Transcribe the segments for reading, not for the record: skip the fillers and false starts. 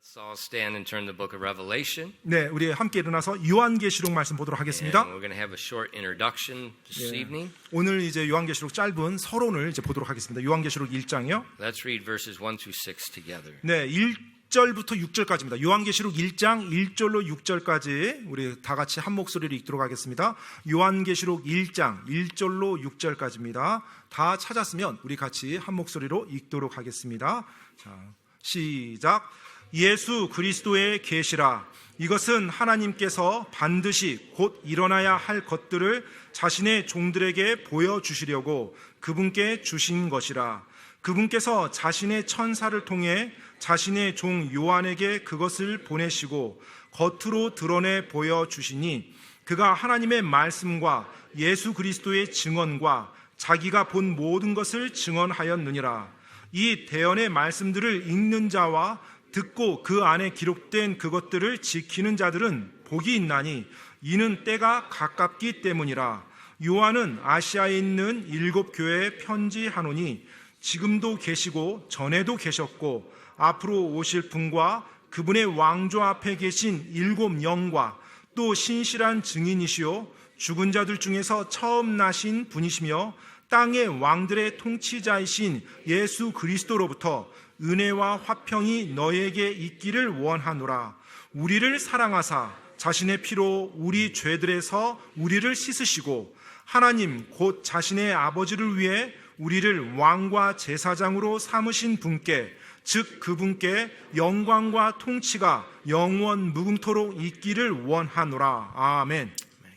Let's all stand and turn the book of Revelation. 네, 우리 함께 일어나서 요한계시록 말씀 보도록 하겠습니다. And we're going to have a short introduction this evening. 오늘 이제 요한계시록 짧은 서론을 이제 보도록 하겠습니다. 요한계시록 1장이요. Let's read verses 1 through 6 together. 네, 1절부터 6절까지입니다. 요한계시록 1장 1절로 6절까지 우리 다 같이 한 목소리로 읽도록 하겠습니다. 요한계시록 1장 1절로 6절까지입니다. 다 찾았으면 우리 같이 한 목소리로 읽도록 하겠습니다. 자, 시작. 예수 그리스도의 계시라. 이것은 하나님께서 반드시 곧 일어나야 할 것들을 자신의 종들에게 보여주시려고 그분께 주신 것이라. 그분께서 자신의 천사를 통해 자신의 종 요한에게 그것을 보내시고 겉으로 드러내 보여주시니 그가 하나님의 말씀과 예수 그리스도의 증언과 자기가 본 모든 것을 증언하였느니라. 이 대언의 말씀들을 읽는 자와 듣고 그 안에 기록된 그것들을 지키는 자들은 복이 있나니 이는 때가 가깝기 때문이라. 요한은 아시아에 있는 7 교회에 편지하노니 지금도 계시고 전에도 계셨고 앞으로 오실 분과 그분의 왕좌 앞에 계신 7 영과 또 신실한 증인이시요 죽은 자들 중에서 처음 나신 분이시며 땅의 왕들의 통치자이신 예수 그리스도로부터 은혜와 화평이 너에게 있기를 원하노라. 우리를 사랑하사 자신의 피로 우리 죄들에서 우리를 씻으시고 하나님 곧 자신의 아버지를 위해 우리를 왕과 제사장으로 삼으신 분께 즉 그분께 영광과 통치가 영원 무궁토록 있기를 원하노라. 아멘.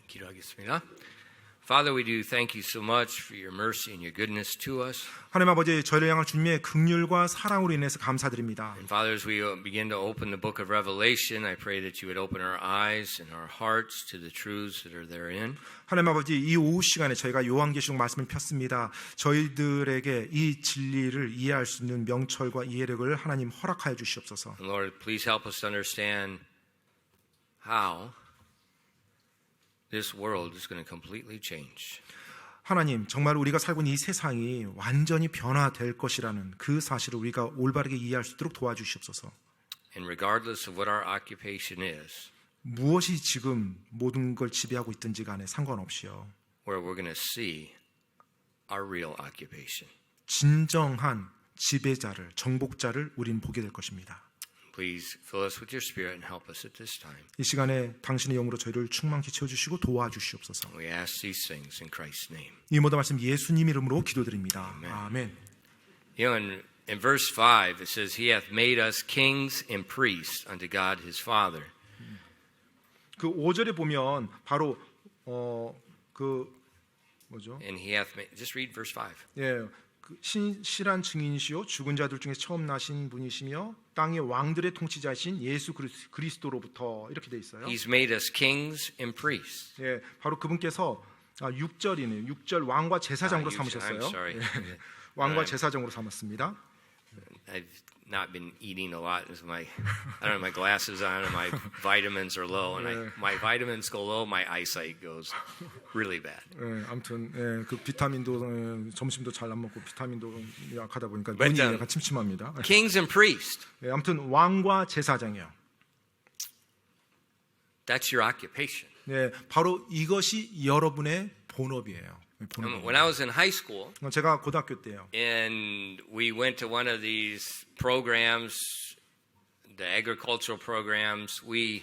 기도하겠습니다. Father, we do thank you so much for your mercy and your goodness to us. 하나님 아버지, 저희를 향한 주님의 긍휼과 사랑으로 인해서 감사드립니다. And Father, as we begin to open the book of Revelation, I pray that you would open our eyes and our hearts to the truths that are therein. 하나님 아버지, 이 오후 시간에 저희가 요한계시록 말씀을 폈습니다. 저희들에게 이 진리를 이해할 수 있는 명철과 이해력을 하나님 허락하여 주시옵소서. And Lord, please help us to understand how this world is going to completely change. 하나님, 정말 우리가 살고 있는 이 세상이 완전히 변화될 것이라는 그 사실을 우리가 올바르게 이해할 수 있도록 도와주시옵소서. And regardless of what our occupation is, 무엇이 지금 모든 걸 지배하고 있든지 간에 상관없이요. where we're going to see our real occupation. 진정한 지배자를, 정복자를 우리는 보게 될 것입니다. Please fill us with your spirit and help us at this time. 이 시간에 당신의 영으로 저희를 충만케 채워주시고 도와주시옵소서. We ask these things in Christ's name. 이 모든 말씀 예수님 이름으로 기도드립니다. Amen. 아멘. You know, in verse 5 it says, He hath made us kings and priests unto God his Father. 그 5절에 보면 바로 그 뭐죠? And he hath made, just read verse 5. 예, 그 신실한 증인이시요 죽은 자들 중에 처음 나신 분이시며 땅의 왕들의 통치자이신 예수 그리스도로부터 이렇게 돼 있어요. He's made us kings and priests. 예, 바로 그분께서 6절이네요. 6절 왕과 제사장으로 삼으셨어요. I'm sorry. 예, 왕과 제사장으로 삼았습니다. I've not been eating a lot. I don't have my glasses on and my vitamins are low. And my vitamins go low, my eyesight goes really bad. 예, 아무튼 예, 그 비타민도 점심도 잘 안 먹고 비타민도 약하다 보니까 눈이 약간 침침합니다. Kings and priests. 예, 아무튼 왕과 제사장이요. That's your occupation. 예, 바로 이것이 여러분의 본업이에요. When I was in high school, 제가 고등학교 때요. and we went to one of these programs, the agricultural programs, we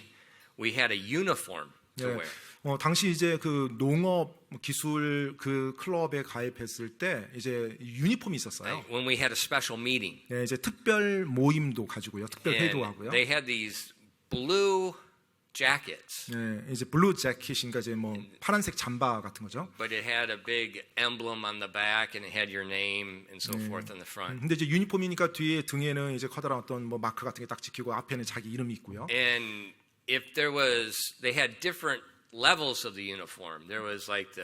had a uniform to 예, wear. 당시 이제 그 농업 기술 그 클럽에 가입했을 때 이제 유니폼이 있었어요. When we had a special meeting, 예, 이제 특별 모임도 가지고요, 특별 회도 and 하고요. they had these blue jackets, 예, 이제 블루 재킷인가 이제 뭐 파란색 잠바 같은 거죠. but it had a big emblem on the back, and it had your name and so forth on the front. 근데 이제 유니폼이니까 뒤에 등에는 이제 커다란 어떤 뭐 마크 같은 게 딱 찍히고 앞에는 자기 이름이 있고요. And if there was, they had different levels of the uniform. There was like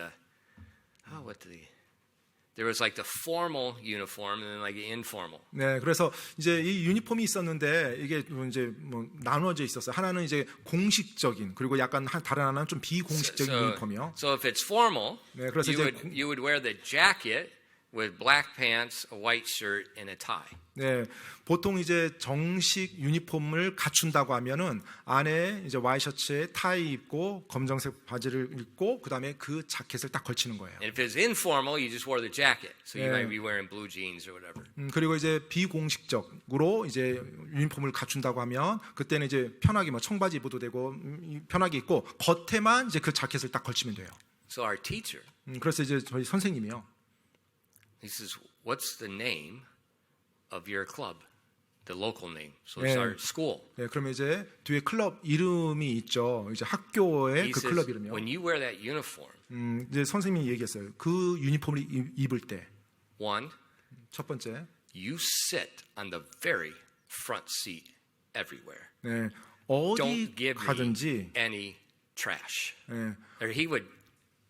there was like the formal uniform and then like the informal. 네, 그래서 이제 이 유니폼이 있었는데 이게 이제 뭐 나눠져 있었어요. 하나는 이제 공식적인 그리고 약간 다른 하나는 좀 비공식적인 유니폼이요. So if it's formal, 네, 그래서 you would wear the jacket with black pants, a white shirt, and a tie. 네, 보통 이제 정식 유니폼을 갖춘다고 하면은 안에 이제 와이셔츠에 타이 입고 검정색 바지를 입고 그다음에 그 자켓을 딱 걸치는 거예요. And if it's informal, you just wore the jacket. So you Yeah. might be wearing blue jeans or whatever. 그리고 이제 비공식적으로 이제 유니폼을 갖춘다고 하면 그때는 이제 편하게 뭐 청바지 입어도 되고 편하게 입고 겉에만 이제 그 자켓을 딱 걸치면 돼요. So our teacher, 그래서 이제 저희 선생님이요. he says, "What's the name of your club?" The local name. So it's Yeah. our school. 네, 그러면 이제 뒤에 클럽 이름이 있죠. 이제 학교의 He 그 says, 클럽 이름이요. when you wear that uniform, 이제 선생님이 얘기했어요. 그 유니폼을 입을 때 첫 one, 번째, you sit on the very front seat everywhere. 네, 어디 Don't give 가든지, me any trash. 네, Or he would,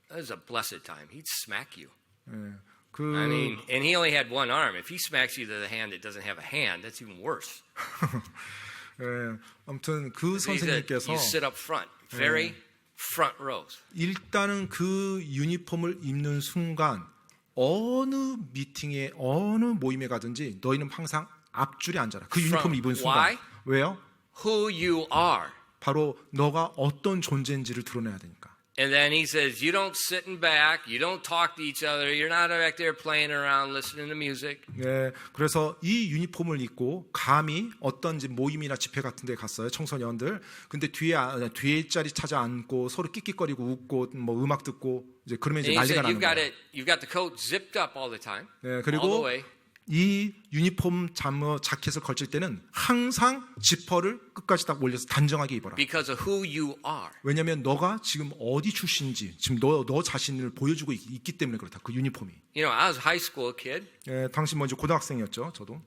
that was a blessed time. He'd smack you. 네, 그 I mean, and he only had one arm. If he smacks you to the hand that doesn't have a hand, that's even worse. 네, 아무튼 그 So he said, 선생님께서 you sit up front, very front rows. 일단은 그 유니폼을 입는 순간 어느 미팅에 어느 모임에 가든지 너희는 항상 앞줄에 앉아라. 그 유니폼을 입은 순간. Why? 왜요? Who you are. 바로 너가 어떤 존재인지를 드러내야 되니까. And then he says, you don't sit in back, you don't talk to each other, you're not back there playing around listening to music. 네, 그래서 이 유니폼을 입고 감히 어떤 이제 모임이나 집회 같은 데 갔어요, 청소년들. 근데 뒤에 자리 찾아 앉고 서로 끽끽거리고 웃고 뭐 음악 듣고 이제 그러면 이제 And he 난리가 said, 나는 거예요. you've got the coat zipped up all the time, 네, all the 그리고 way. 이 유니폼 자켓을 걸칠 때는 항상 지퍼를 끝까지 딱 올려서 단정하게 입어라. Because of who you are. 왜냐하면 너가 지금 어디 출신인지 지금 너 자신을 보여주고 있기 때문에 그렇다. 그 유니폼이. You know, I was a high school kid. 예, 당시 먼저 고등학생이었죠. 저도.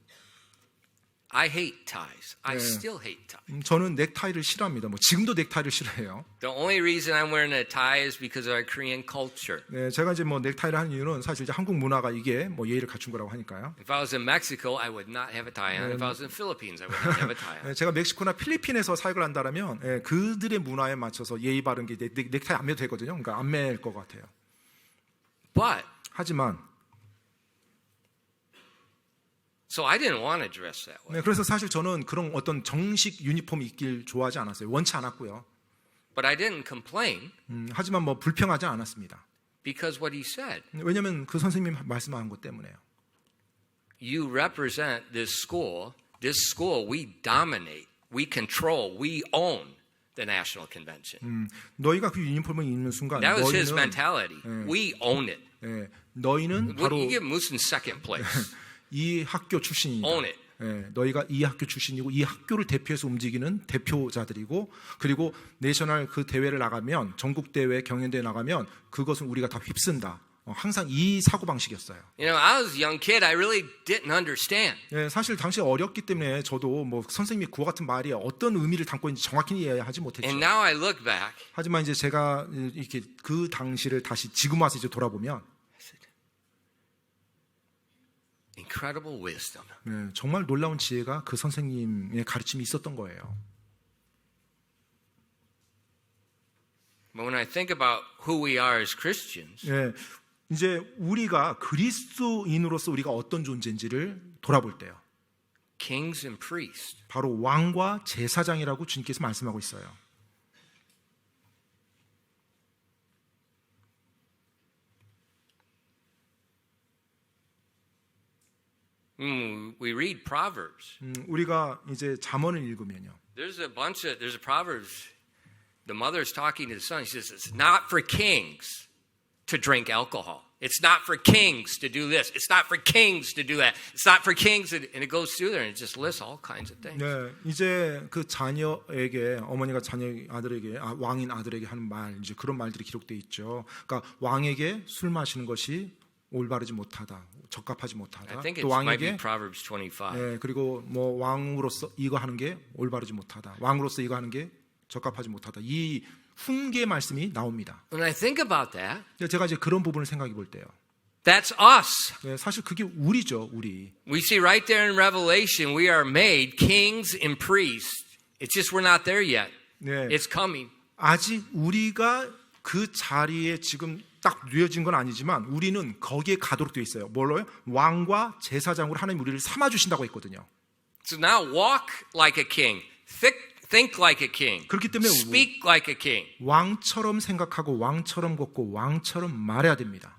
I hate ties. I still hate ties. 저는 넥타이를 싫어합니다. 뭐 지금도 넥타이를 싫어해요. The only reason I'm wearing a tie is because of our Korean culture. 네, 제가 이제 뭐 넥타이를 하는 이유는 사실 이제 한국 문화가 이게 뭐 예의를 갖춘 거라고 하니까요. If I was in Mexico, I would not have a tie on. If I was in Philippines, I would not have a tie on. 네, 제가 멕시코나 필리핀에서 사역을 한다라면 예, 그들의 문화에 맞춰서 예의 바른 게 넥타이 안 매도 되거든요. 그러니까 안 맬 것 같아요. But 하지만 so I didn't want to dress that way. 네, 그래서 사실 저는 그런 어떤 정식 유니폼 입길 좋아하지 않았어요. 원치 않았고요. But I didn't complain 하지만 뭐 불평하지 않았습니다. because what he said. 왜냐하면 그 선생님이 말씀한 것 때문에요. You represent this school. This school, we dominate, we control, we own the national convention. 너희가 그 유니폼을 입는 순간 That was his 너희는 mentality. We own it. 예, 너희는 바로 이게 무슨 second place? 이 학교 출신이다. Own it. 예, 너희가 이 학교 출신이고 이 학교를 대표해서 움직이는 대표자들이고 그리고 내셔널 그 대회를 나가면 전국 대회 경연대회 나가면 그것은 우리가 다 휩쓴다. 항상 이 사고 방식이었어요. You know, I was a young kid. I really didn't understand. 예, 사실 당시 어렸기 때문에 저도 뭐 선생님이 그와 같은 말이 어떤 의미를 담고 있는지 정확히 이해하지 못했죠. And now I look back. 하지만 이제 제가 이렇게 그 당시를 다시 지금 와서 이제 돌아보면 I said, incredible wisdom. 예, 정말 놀라운 지혜가 그 선생님의 가르침이 있었던 거예요. But when I think about who we are as Christians, 예, 이제 우리가 그리스도인으로서 우리가 어떤 존재인지를 돌아볼 때요. kings and priests, 바로 왕과 제사장이라고 주님께서 말씀하고 있어요. we read Proverbs. 우리가 이제 잠언을 읽으면요. There's a Proverbs. The mother's talking to the son. She says, it's not for kings to drink alcohol. It's not for kings to do this. It's not for kings to do that. It's not for kings. And it goes through there and it just lists all kinds of things. 네, 이제 그 자녀에게 어머니가 아들에게 왕인 아들에게 하는 말 이제 그런 말들이 기록돼 있죠. 그러니까 왕에게 술 마시는 것이 올바르지 못하다, 적합하지 I 못하다. think 또 it might be 왕에게 Proverbs 25. 네, 그리고 뭐 왕으로서 이거 하는 게 올바르지 못하다. 왕으로서 이거 하는 게 적합하지 못하다. 이 훈계 말씀이 나옵니다. When I think about that, 제가 이제 그런 부분을 생각해 볼 때요. that's us. 네, 사실 그게 우리죠, 우리. We see right there in Revelation, we are made kings and priests. It's just we're not there yet. 네, It's coming. 아직 우리가 그 자리에 지금 딱 누려진 건 아니지만 우리는 거기에 가도록 되어 있어요. 뭘로요? 왕과 제사장으로 하나님 우리를 삼아 주신다고 했거든요. So now walk like a king. Think like a king. 그렇기 때문에 Speak like a king. 왕처럼 생각하고 왕처럼 걷고 왕처럼 말해야 됩니다.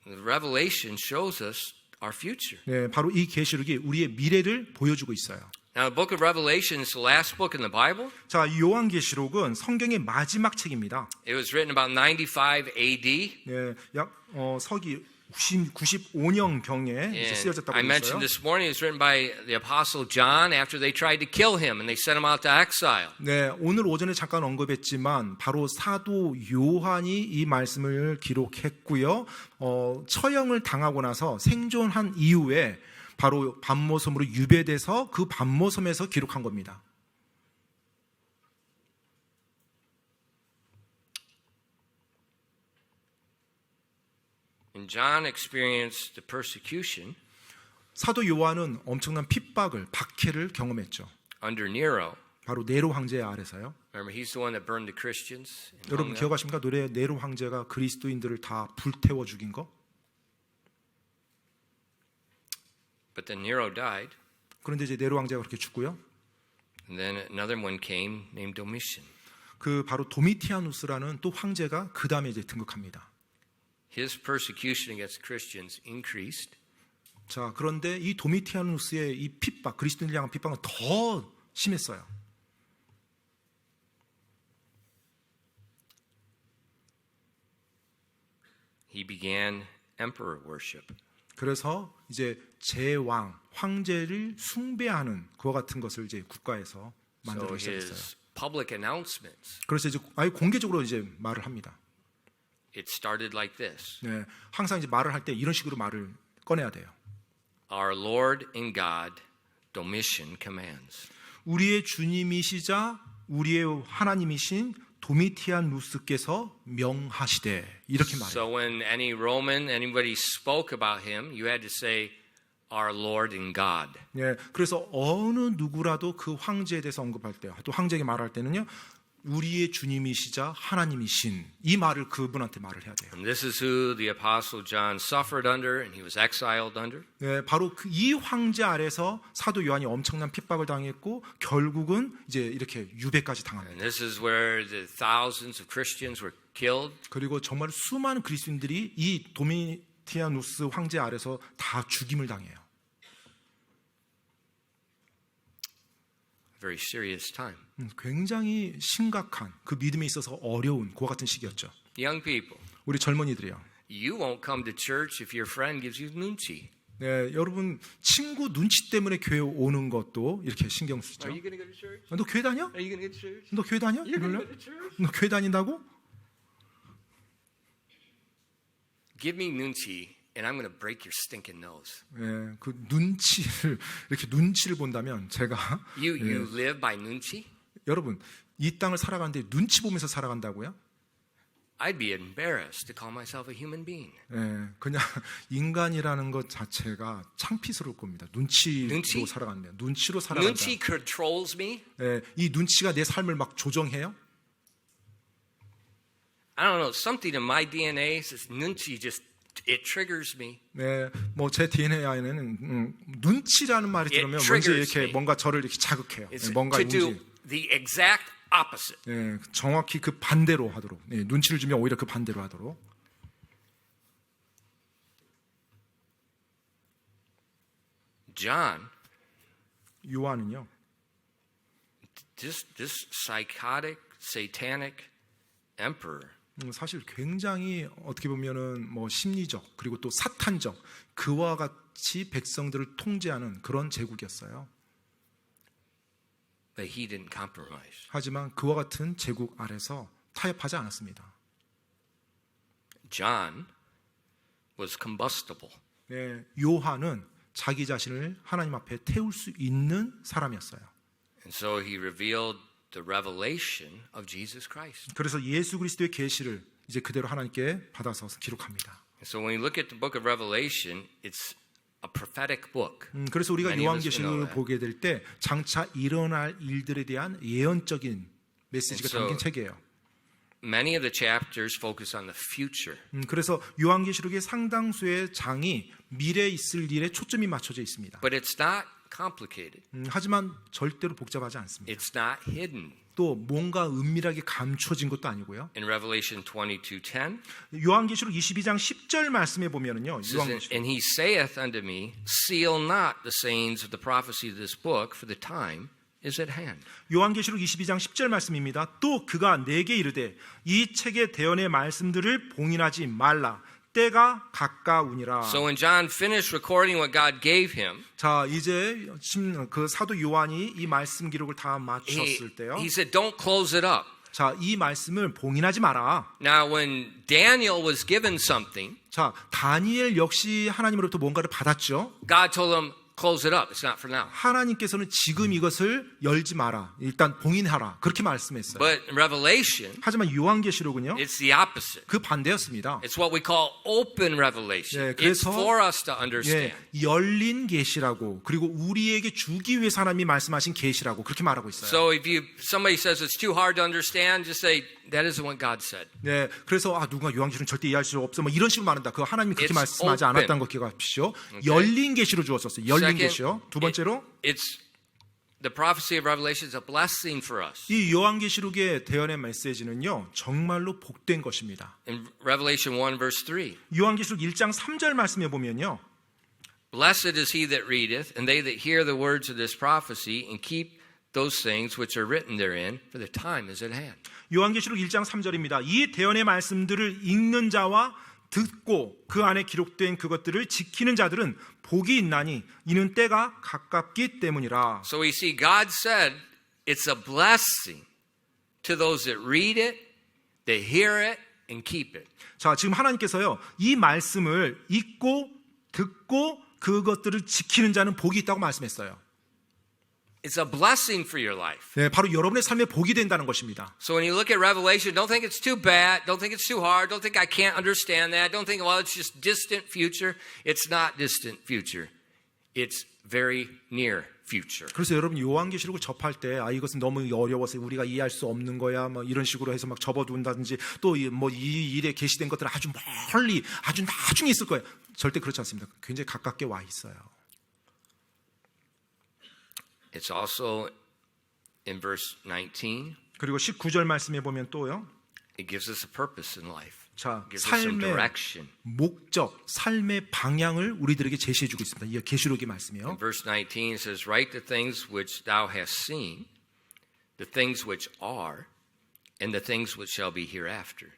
The Revelation shows us our future. 네, 바로 이 계시록이 우리의 미래를 보여주고 있어요. Now, the book of Revelation is the last book in the Bible. 자, 이 요한계시록은 성경의 마지막 책입니다. It was written about 95 AD. 네, 약 서기 95년 경에 And 쓰여졌다고 I 되어 mentioned 있어요. this morning it was written by the Apostle John after they tried to kill him and they sent him out to exile. 네, 오늘 오전에 잠깐 언급했지만 바로 사도 요한이 이 말씀을 기록했고요. 처형을 당하고 나서 생존한 이후에 바로 반모섬으로 유배돼서 그 반모섬에서 기록한 겁니다. And John experienced the persecution 사도 요한은 엄청난 핍박을, 박해를 경험했죠. under Nero. 바로 네로 황제 아래서요. Remember, he's the one that burned the Christians. and 여러분 hung them. 기억하십니까? 노래 네로 황제가 그리스도인들을 다 불태워 죽인 거? But then Nero died. 그런데 이제 네로 황제가 그렇게 죽고요. And then another one came named Domitian. 그 바로 도미티아누스라는 또 황제가 그 다음에 이제 등극합니다. His persecution against Christians increased. 자, 그런데 이 도미티아누스의 이 핍박, 그리스도인을 향한 핍박은 더 심했어요. He began emperor worship. 그래서 이제 제왕, 황제를 숭배하는 그와 같은 것을 이제 국가에서 So 만들기 시작했어요. his public announcements, 그래서 이제 아예 공개적으로 이제 말을 합니다. it started like this. 네, 항상 이제 말을 할 때 이런 식으로 말을 꺼내야 돼요. Our Lord and God, Domitian commands. 우리의 주님이시자 우리의 하나님이신 도미티아누스께서 명하시되 이렇게 말해요. So when anybody spoke about him, you had to say, our Lord and God. 예, 그래서 어느 누구라도 그 황제에 대해서 언급할 때, 또 황제에게 말할 때는요, 우리의 주님이시자 하나님이신 이 말을 그분한테 말을 해야 돼요. And this is who the Apostle John suffered under and he was exiled under. 예, 바로 이 황제 아래서 사도 요한이 엄청난 핍박을 당했고 결국은 이제 이렇게 유배까지 당합니다. And this is where the thousands of Christians were killed. 그리고 정말 수많은 그리스도인들이 이 도미티아누스 황제 아래서 다 죽임을 당해요. Very serious time. 굉장히 심각한 그 믿음에 있어서 어려운 그와 같은 시기였죠. Young people, 우리 젊은이들이요. you won't come to church if your friend gives you nunchi. 네, 여러분 친구 눈치 때문에 교회 오는 것도 이렇게 신경 쓰죠. Are you going to go to church? 너 교회 다녀? Are you going to go to church? 너 교회 다녀? You're going 이럴래? to go to church? 너 교회 다닌다고? Give me nunchi and I'm going to break your stinking nose. 예, 그 눈치를 이렇게 눈치를 본다면 제가 You live by nunchi? 여러분 이 땅을 살아가는데 눈치 보면서 살아간다고요? I'd be embarrassed to call myself a human being. 예, 그냥 인간이라는 것 자체가 창피스러울 겁니다. 눈치로 눈치? 살아간다. 눈치로 살아간다. Nunchi controls me. 예, 이 눈치가 내 삶을 막 조정해요? I don't know, something in my DNA says nunchi just, it triggers me. 네, 뭐 제 DNA에는 눈치라는 말이 들으면 왠지 triggers 이렇게 me. 뭔가 저를 이렇게 자극해요. It's 예, 뭔가 to do 뭔지 the exact opposite. 예, 정확히 그 반대로 하도록. 예, 눈치를 주면 오히려 그 반대로 하도록. John, 요한은요. this psychotic, satanic emperor 사실 굉장히 어떻게 보면은 뭐 심리적 그리고 또 사탄적 그와 같이 백성들을 통제하는 그런 제국이었어요. but he didn't compromise. 하지만 그와 같은 제국 아래서 타협하지 않았습니다. John was combustible. 네, 요한은 자기 자신을 하나님 앞에 태울 수 있는 사람이었어요. And so he revealed the revelation of Jesus Christ. 그래서 예수 그리스도의 계시를 이제 그대로 하나님께 받아서 기록합니다. And so when we look at the book of Revelation, it's a prophetic book. 그래서 우리가 Many of us know 요한계시록을 that. 보게 될 때 장차 일어날 일들에 대한 예언적인 메시지가 And so- 담긴 책이에요. many of the chapters focus on the future. 그래서 요한계시록의 상당수의 장이 미래에 있을 일에 초점이 맞춰져 있습니다. But it's not complicated. 하지만 절대로 복잡하지 않습니다. It's not hidden. 또 뭔가 은밀하게 감춰진 것도 아니고요. In Revelation 22:10, 요한계시록 22장 10절 말씀에 보면은요. it says, 요한계시록 and he saith unto me, seal not the sayings of the prophecy of this book, for the time is at hand. 요한계시록 22장 10절 말씀입니다. 또 그가 내게 이르되 이 책의 대언의 말씀들을 봉인하지 말라. 때가 가까우니라. So when John finished recording what God gave him, 자, 이제 그 사도 요한이 이 말씀 기록을 다 마쳤을 때요. he said, don't close it up. 자, 이 말씀을 봉인하지 마라. Now when Daniel was given something, 자, 다니엘 역시 하나님으로부터 뭔가를 받았죠. God told him, close it up. It's not for now. 하나님께서는 지금 이것을 열지 마라. 일단 봉인하라. 그렇게 말씀했어요. But in Revelation, 하지만 요한계시록은요. it's the opposite. 그 반대였습니다. It's what we call open revelation. 예, It's 그래서- for us to understand. 예, 열린 계시라고 그리고 우리에게 주기 위해서 하나님이 말씀하신 계시라고 그렇게 말하고 있어요. So if somebody says it's too hard to understand, just say that isn't what God said. 네, 그래서 누가 요한계시록 절대 이해할 수 없어 뭐 이런 식으로 말한다. 그 하나님이 그렇게 It's 말씀하지 open. 않았다는 거 기억하십시오. 열린 계시로 주었었어요. 열린 계시요. 두 번째로 it's the prophecy of Revelation is a blessing for us. 이 요한계시록의 대언의 메시지는요 정말로 복된 것입니다. In Revelation 1 verse 3, 요한계시록 1장 3절 말씀에 보면요. blessed is he that readeth, and they that hear the words of this prophecy, and keep those things which are written therein, for the time is at hand. 요한계시록 1장 3절입니다. 이 대언의 말씀들을 읽는 자와 듣고 그 안에 기록된 그것들을 지키는 자들은 복이 있나니 이는 때가 가깝기 때문이라. So we see God said it's a blessing to those that read it, that hear it, and keep it. 자, 지금 하나님께서요. 이 말씀을 읽고 듣고 그것들을 지키는 자는 복이 있다고 말씀했어요. It's a blessing for your life. 네, 바로 여러분의 삶에 복이 된다는 것입니다. So when you look at Revelation, don't think it's too bad. Don't think it's too hard. Don't think I can't understand that. Don't think, well, it's just distant future. It's not distant future. It's very near future. 그래서 여러분 요한계시록을 접할 때 이것은 너무 어려워서 우리가 이해할 수 없는 거야 뭐 이런 식으로 해서 막 접어둔다든지 또 뭐 이 일에 게시된 것들은 아주 멀리 아주 나중에 있을 거예요. 절대 그렇지 않습니다. 굉장히 가깝게 와 있어요. It's also in verse 19. 그리고 19절 말씀에 보면 또요. It gives us a purpose in life. 자, It gives us some 삶의 direction. 목적, 삶의 방향을 우리들에게 제시해 주고 있습니다. 이 계시록의 말씀이요. In verse 19 it says, write the things which thou hast seen, the things which are, and the things which shall be hereafter.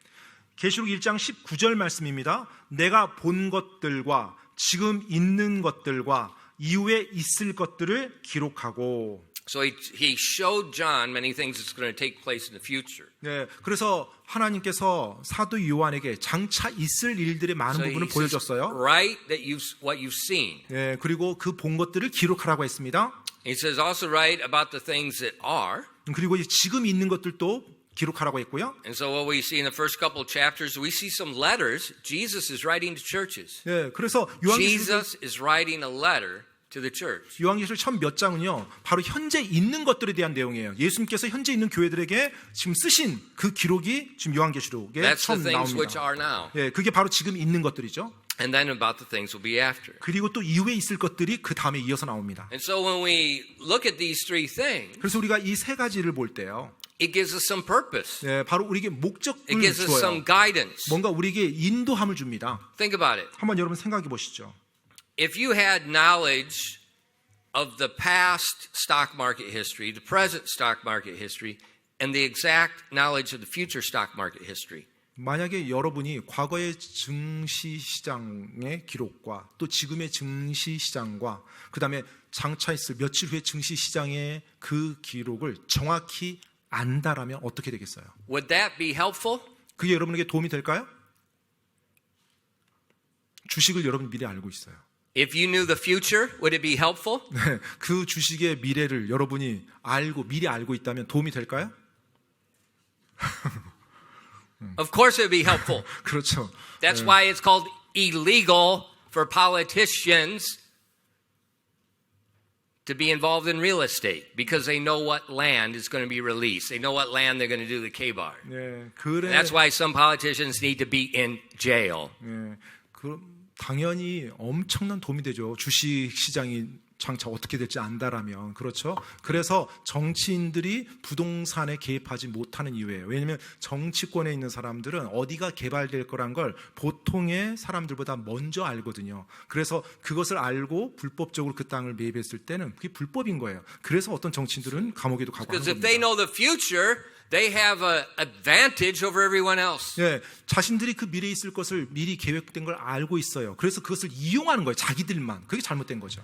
계시록 1장 19절 말씀입니다. 내가 본 것들과 지금 있는 것들과 이후에 있을 것들을 기록하고. So he showed John many things that's going to take place in the future. 네, 그래서 하나님께서 사도 요한에게 장차 있을 일들의 많은 So he 부분을 says, 보여줬어요. write that what you've seen. 네, 그리고 그 본 것들을 기록하라고 했습니다. He says also write about the things that are. 그리고 이제 지금 있는 것들도 기록하라고 했고요. And so what we see in the first couple of chapters, we see some letters Jesus is writing to churches. 네, 그래서 요한계시록 Jesus is writing a letter to the church. 요한계시록 처음 몇 장은요, 바로 현재 있는 것들에 대한 내용이에요. 예수님께서 현재 있는 교회들에게 지금 쓰신 그 기록이 지금 요한계시록에 That's the 처음 things which 나옵니다. are now. 예, 그게 바로 지금 있는 것들이죠. And then about the things will be after. 그리고 또 이후에 있을 것들이 그 다음에 이어서 나옵니다. And so when we look at these three things, 그래서 우리가 이 세 가지를 볼 때요, it gives us some purpose. 예, 바로 우리에게 It 목적을 gives us some 줘요. guidance. 뭔가 우리에게 인도함을 줍니다. Think about it. 한번 여러분 생각해 보시죠. If you had knowledge of the past stock market history, the present stock market history, and the exact knowledge of the future stock market history, 만약에 여러분이 과거의 증시 시장의 기록과 또 지금의 증시 시장과 그 다음에 장차 있을 며칠 후의 증시 시장의 그 기록을 정확히 안다라면 어떻게 되겠어요? would that be helpful? 그게 여러분에게 도움이 될까요? 주식을 여러분 미리 알고 있어요. If you knew the future, would it be helpful? 네, 그 주식의 미래를 여러분이 미리 알고 있다면 도움이 될까요? Of course it would be helpful. 그렇죠. That's why it's called illegal for politicians to be involved in real estate because they know what land is going to be released. They know what land they're going to do the K-bar. 예, That's why some politicians need to be in jail. 예, 당연히 엄청난 도움이 되죠. 주식 시장이 장차 어떻게 될지 안다라면 그렇죠. 그래서 정치인들이 부동산에 개입하지 못하는 이유예요. 왜냐하면 정치권에 있는 사람들은 어디가 개발될 거란 걸 보통의 사람들보다 먼저 알거든요. 그래서 그것을 알고 불법적으로 그 땅을 매입했을 때는 그게 불법인 거예요. 그래서 어떤 정치인들은 감옥에도 가고 하는 Because if they 겁니다. know the future, they have an advantage over everyone else. 예, 자신들이 그 미래에 있을 것을 미리 계획된 걸 알고 있어요. 그래서 그것을 이용하는 거예요. 자기들만. 그게 잘못된 거죠.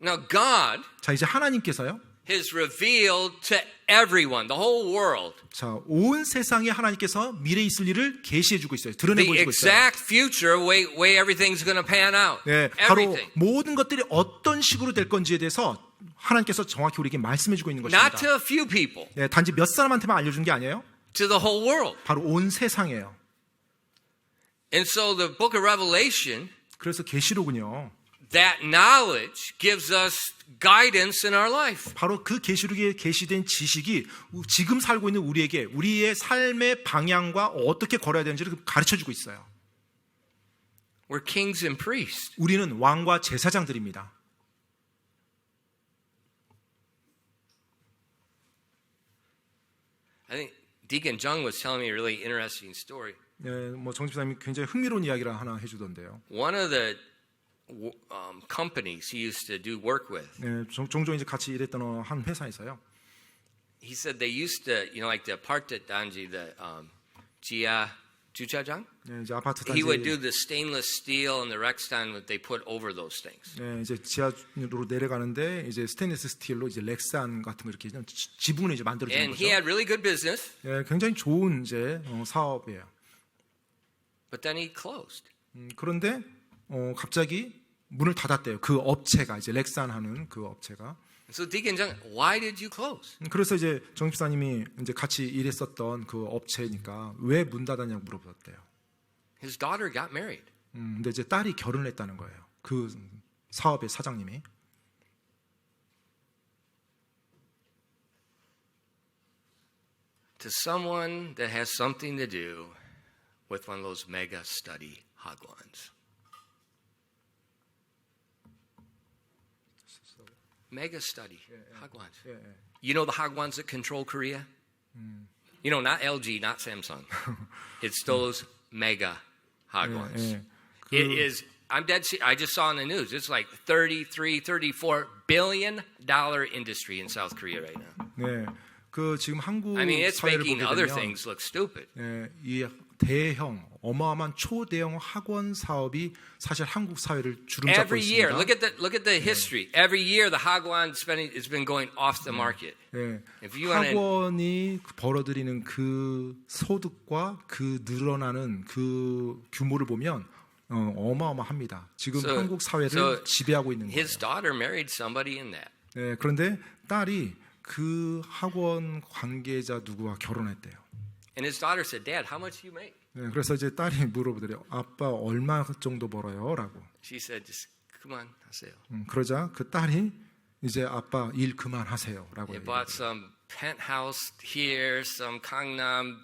Now God 자, 이제 하나님께서요. has revealed to everyone, the whole world, 자, 온 세상에 하나님께서 미래에 있을 일을 계시해 주고 있어요. 드러내 the 보이고 있어요. exact future way everything's going to pan out. 네, 바로 Everything. 모든 것들이 어떤 식으로 될 건지에 대해서 하나님께서 정확히 우리에게 말씀해 주고 있는 Not 것입니다. to a few people, 네, 단지 몇 사람한테만 알려준 게 아니에요. to the whole world. 바로 온 세상이에요. And so the book of Revelation, 그래서 계시록은요. that knowledge gives us guidance in our life. 바로 그 계시록에 계시된 지식이 지금 살고 있는 우리에게 우리의 삶의 방향과 어떻게 걸어야 되는지를 가르쳐 주고 있어요. We're kings and priests. 우리는 왕과 제사장들입니다. I think Deacon Jung was telling me a really interesting story. 네, 뭐 정집사님이 굉장히 흥미로운 이야기를 하나 해주던데요. One of the companies he used to do work with, 네, 종종 이제 같이 일했던 한 회사에서요. he said they used to, like the apart danji, the Jia Juchajang. 네, 이제 아파트 He would do 단지 the stainless steel and the Rexton that they put over those things. 네, 이제 지하로 내려가는데 이제 스테인리스 스틸로 이제 렉산 같은 거 이렇게 지붕을 이제 만들어 주는 And 거죠. he had really good business, 네, 굉장히 좋은 이제 사업이에요. but then he closed. 그런데 갑자기 문을 닫았대요. 그 업체가 이제 렉산 하는 그 업체가. So Deacon Jung, why did you close? 그래서 이제 정집사님이 이제 같이 일했었던 그 업체니까 왜 문 닫았냐고 물어봤대요. His daughter got married. 근데 이제 딸이 결혼을 했다는 거예요. 그 사업의 사장님이. To someone that has something to do with one of those mega study hagwons. Mega study hagwons. 예, 예. You know the hagwons that control Korea? You know, not LG, not Samsung. It's those mega hagwons. 예, 예. It is, I'm dead serious. I just saw on the news. It's like $34 billion industry in South Korea right now. 네, 그 지금 한국 I mean, it's 사회를 making 보게 other 되면 things look stupid. 예, 이 대형 어마어마한 초대형 학원 사업이 사실 한국 사회를 주름잡고 Every year, 있습니다. look at the history. Every year, the hagwon spending has been going off the market. 예, If you want to, 학원이 벌어들이는 그 소득과 그 늘어나는 그 규모를 보면 어마어마합니다. 지금 So- 한국 사회를 so 지배하고 있는 거예요. his daughter married somebody in that. 예, 그런데 딸이 그 학원 관계자 누구와 결혼했대요. And his daughter said, "Dad, how much do you make?" 네, 그래서 이제 딸이 물어보더래요. 아빠 얼마 정도 벌어요? 라고. She said, "Just come on, haseyo." 그러자 그 딸이 이제 아빠 일 그만하세요. 라고 They 얘기해요. bought some penthouse here, some Gangnam.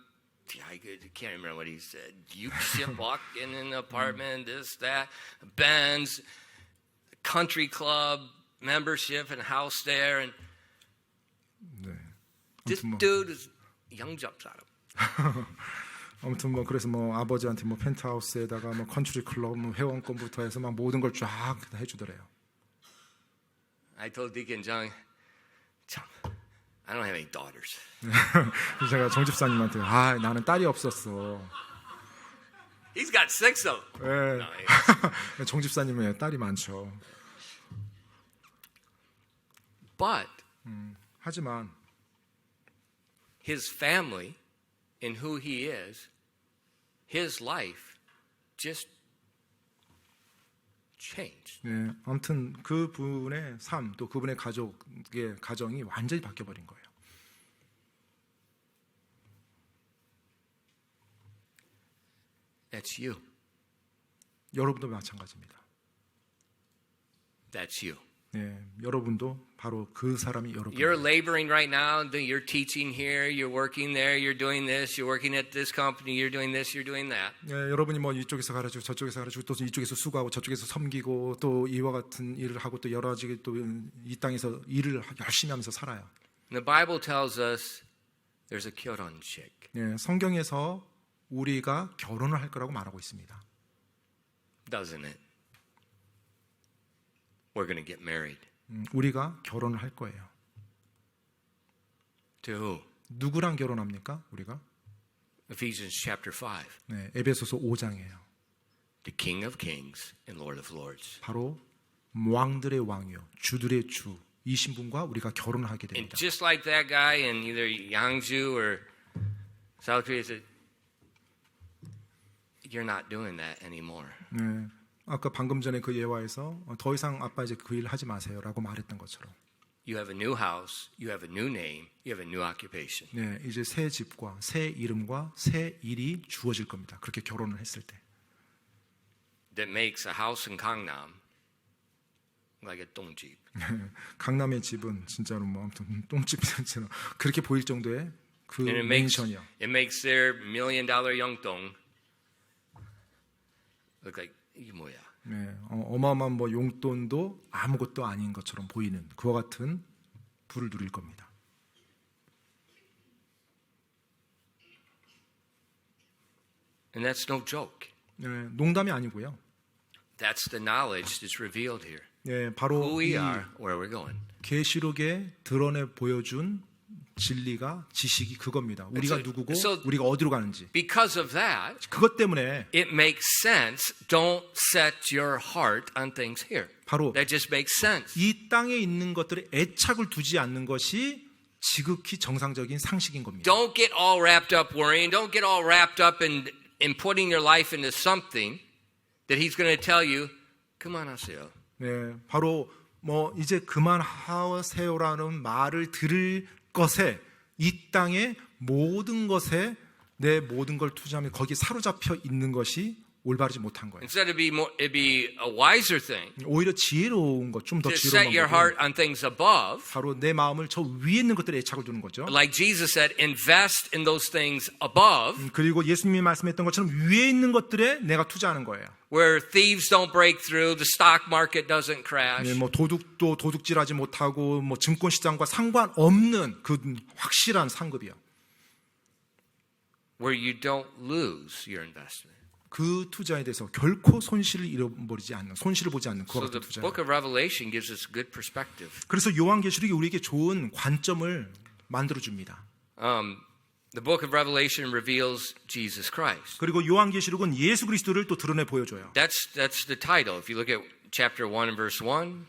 I can't remember what he said. Yuksibok in an apartment, this, that, Benz, country club membership and house there, and 네. this 아무튼 뭐, dude is young jumps out of him. 아무튼 뭐 그래서 뭐 아버지한테 뭐 펜트하우스에다가 뭐 컨트리 클럽 뭐 회원권부터 해서 막 모든 걸 쫙 해주더래요. I told Deacon Jung, I don't have any daughters. 그래서 제가 정집사님한테 나는 딸이 없었어. He's got 6 of them. 예. No, he- 정집사님은 딸이 많죠. but 하지만 his family and who he is, his life just changed. 네, 아무튼 그분의 삶 또 그분의 가족의 가정이 완전히 바뀌어버린 거예요. That's you. 여러분도 마찬가지입니다. That's you. 네, 여러분도 바로 그 사람이 여러분. You're laboring right now. You're teaching here. You're working there. You're doing this. You're working at this company. You're doing this. You're doing that. 네, 여러분이 뭐 이쪽에서 가르치고 저쪽에서 가르치고 또 이쪽에서 수고하고 저쪽에서 섬기고 또 이와 같은 일을 하고 또 여러 가지 또 이 땅에서 일을 열심히 하면서 살아요. And the Bible tells us there's a 결혼식. 네, 성경에서 우리가 결혼을 할 거라고 말하고 있습니다. Doesn't it? We're going to get married. 우리가 결혼을 할 거예요. To who? 누구랑 결혼합니까? 우리가? Ephesians chapter 5. 네, 에베소서 5장이에요. The King of Kings and Lord of Lords. 바로 왕들의 왕이요, 주들의 주 이신 분과 우리가 결혼을 하게 And 됩니다. just like that guy in either Yangju or South Korea said, you're not doing that anymore. 네, 아까 방금 전에 그 예화에서 더 이상 아빠 이제 그 일 하지 마세요라고 말했던 것처럼, You have a new house, you have a new name, you have a new occupation. 네, 이제 새 집과 새 이름과 새 일이 주어질 겁니다. 그렇게 결혼을 했을 때. That makes a house in Gangnam like a 똥집. 강남의 집은 진짜로 뭐 아무튼 똥집처럼 그렇게 보일 정도의 그 And 맨션이요. it makes their $1 million 영동 look like 이게 뭐야? 네, 어마어마한 뭐 용돈도 아무것도 아닌 것처럼 보이는 그와 같은 부를 누릴 겁니다. And that's no joke. 네, 농담이 아니고요. That's the knowledge that's revealed here. 네, Who 바로 we 이 are, where we're going. 계시록에 드러내 보여준 진리가 지식이 그겁니다. 우리가 So- 누구고 so- 우리가 어디로 가는지. Because of that, 그것 때문에 it makes sense. Don't set your heart on things here. 바로 That just makes sense. 이 땅에 있는 것들에 애착을 두지 않는 것이 지극히 정상적인 상식인 겁니다. Don't get all wrapped up worrying. Don't get all wrapped up in putting your life into something that he's going to tell you, 그만하세요. 네, 바로 뭐 이제 그만하세요라는 말을 들을 것에 이 땅의 모든 것에 내 모든 걸 투자하면 거기에 사로잡혀 있는 것이 올바르지 못한 거예요. Instead, it'd be a wiser thing 오히려 지혜로운 것, 좀 더 to 지혜로운 set your 방법은 heart on things above. 바로 내 마음을 저 위에 있는 것들에 애착을 두는 거죠. Like Jesus said, invest in those things above 그리고 예수님이 말씀했던 것처럼 위에 있는 것들에 내가 투자하는 거예요. where thieves don't break through, the stock market doesn't crash. 네, 뭐 도둑도 도둑질하지 못하고 뭐 증권 시장과 상관없는 그 확실한 상급이요. Where you don't lose your investment. 그 투자에 대해서 결코 손실을 잃어버리지 않는, 손실을 보지 않는 그와 So 같은 the 투자. book of Revelation gives us good perspective. 그래서 요한계시록이 우리에게 좋은 관점을 만들어 줍니다. The book of Revelation reveals Jesus Christ. 그리고 요한계시록은 예수 그리스도를 또 드러내 보여줘요. That's the title. If you look at chapter 1 and verse 1,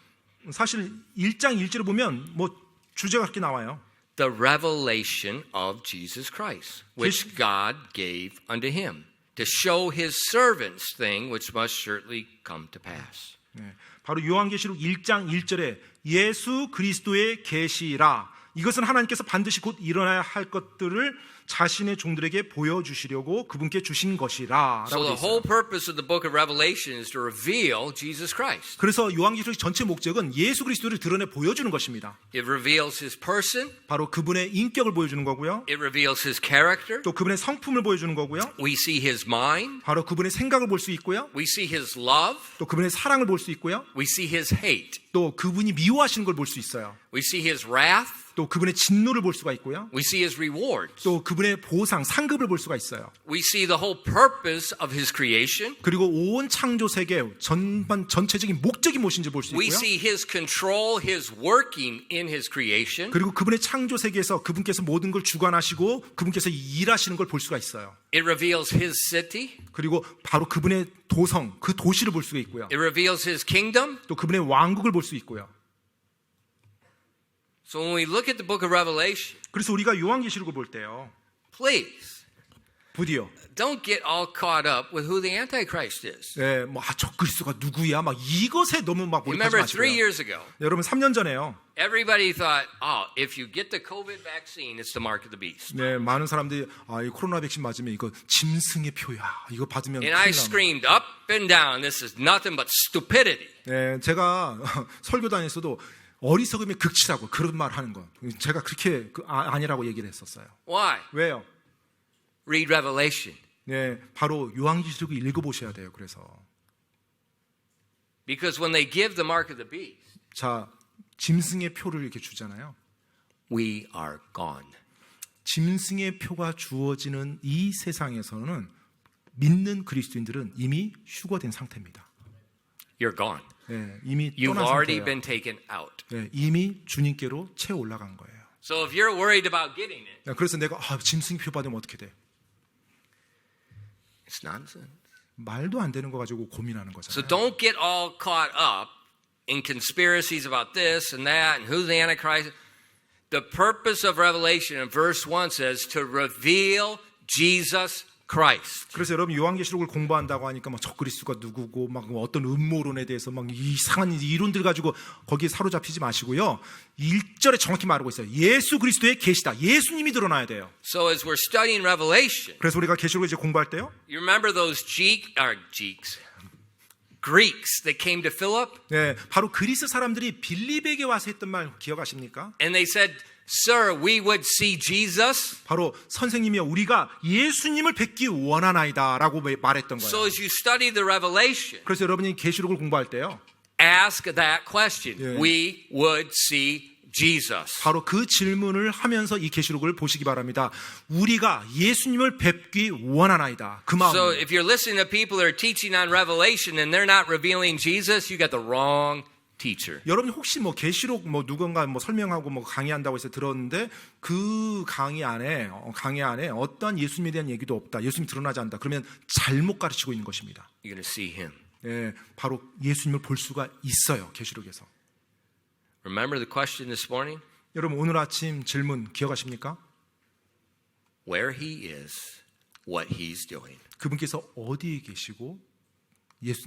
사실 1장 1절에 보면 뭐 주제가 그렇게 나와요. the revelation of Jesus Christ, which God gave unto him, to show his servants thing which must shortly come to pass. 네, 바로 요한계시록 1장 1절에 예수 그리스도의 계시라. 이것은 하나님께서 반드시 곧 일어나야 할 것들을 자신의 종들에게 보여주시려고 그분께 주신 것이라 So 라고 되어 the whole 있어요. purpose of the book of Revelation is to reveal Jesus Christ. 그래서 요한계시록 전체 목적은 예수 그리스도를 드러내 보여주는 것입니다. It reveals his person, 바로 그분의 인격을 보여주는 거고요. it reveals his character, 또 그분의 성품을 보여주는 거고요. we see his mind, 바로 그분의 생각을 볼 수 있고요. we see his love, 또 그분의 사랑을 볼 수 있고요. we see his hate, 또 그분이 미워하시는 걸 볼 수 있어요. we see his wrath, 또 그분의 진노를 볼 수가 있고요. we see his rewards, 또 그분의 보상, 상급을 볼 수가 있어요. we see the whole purpose of his creation, 그리고 온 창조 세계 전체적인 목적이 무엇인지 볼 수 we 있고요. see his control, his working in his creation. 그리고 그분의 창조 세계에서 그분께서 모든 걸 주관하시고 그분께서 일하시는 걸 볼 수가 있어요. It reveals his city, 그리고 바로 그분의 도성, 그 도시를 볼 수가 있고요. it reveals his kingdom. 또 그분의 왕국을 볼 수 있고요. So when we look at the book of Revelation, 그래서 우리가 요한계시록을 볼 때요. please 부디요. don't get all caught up with who the Antichrist is. 네, 뭐 적그리스도가 누구야? 막 이것에 너무 막 몰입하지 Remember 마시고요. 3 years ago, 여러분 3년 전에요. everybody thought, oh, if you get the COVID vaccine, it's the mark of the beast. 네, 많은 사람들이 이 코로나 백신 맞으면 이거 짐승의 표야. 이거 받으면 And 큰일 I 나. screamed up and down, this is nothing but stupidity. 네, 제가 설교 다녔어도 어리석음의 극치라고 그런 말 하는 거. 제가 그렇게 아니라고 얘기를 했었어요. Why? 왜요? Read Revelation. 네, 바로 요한계시록을 읽어보셔야 돼요. 그래서 Because when they give the mark of the beast, 자, 짐승의 표를 이렇게 주잖아요. we are gone. 짐승의 표가 주어지는 이 세상에서는 믿는 그리스도인들은 이미 휴거된 상태입니다. You're gone. 네, 이미 You've 떠난 already 상태예요. been taken out. 네, 이미 주님께로 채 올라간 거예요. So if you're worried about getting it, 네, 그래서 내가 짐승 표 받으면 어떻게 돼? it's nonsense. 말도 안 되는 거 가지고 고민하는 So 거잖아요. don't get all caught up in conspiracies about this and that and who's the Antichrist. The purpose of Revelation in verse 1 says to reveal Jesus Christ. 그래서 여러분 요한계시록을 공부한다고 하니까 막 적그리스도가 누구고 막 어떤 음모론에 대해서 막 이상한 이론들 가지고 거기에 사로잡히지 마시고요. 1절에 정확히 말하고 있어요. 예수 그리스도의 계시다. 예수님이 드러나야 돼요. So as we're studying Revelation, 그래서 우리가 계시록을 이제 공부할 때요. you remember those Greeks that came to Philip? 네, 바로 그리스 사람들이 빌립에게 와서 했던 말 기억하십니까? And they said, Sir, we would see Jesus. 바로 선생님이여 우리가 예수님을 뵙기 원하나이다라고 말했던 So 거예요. as you study the Revelation, 그래서 여러분이 계시록을 공부할 때요. ask that question. Yeah. We would see Jesus. 바로 그 질문을 하면서 이 계시록을 보시기 바랍니다. 우리가 예수님을 뵙기 원하나이다. 그 마음. So if you're listening to people who are teaching on Revelation and they're not revealing Jesus, you got the wrong teacher. 여러분이 혹시 뭐 계시록 뭐 누군가 뭐 설명하고 뭐 강의한다고 해서 들었는데 그 강의 안에 어떠한 예수님에 대한 얘기도 없다. 예수님이 드러나지 않는다. 그러면 잘못 가르치고 있는 것입니다. You're going to see him. 예, 바로 예수님을 볼 수가 있어요. 계시록에서. Remember the question this morning? 여러분 오늘 아침 질문 기억하십니까? Where he is, what he's doing. 그분께서 어디에 계시고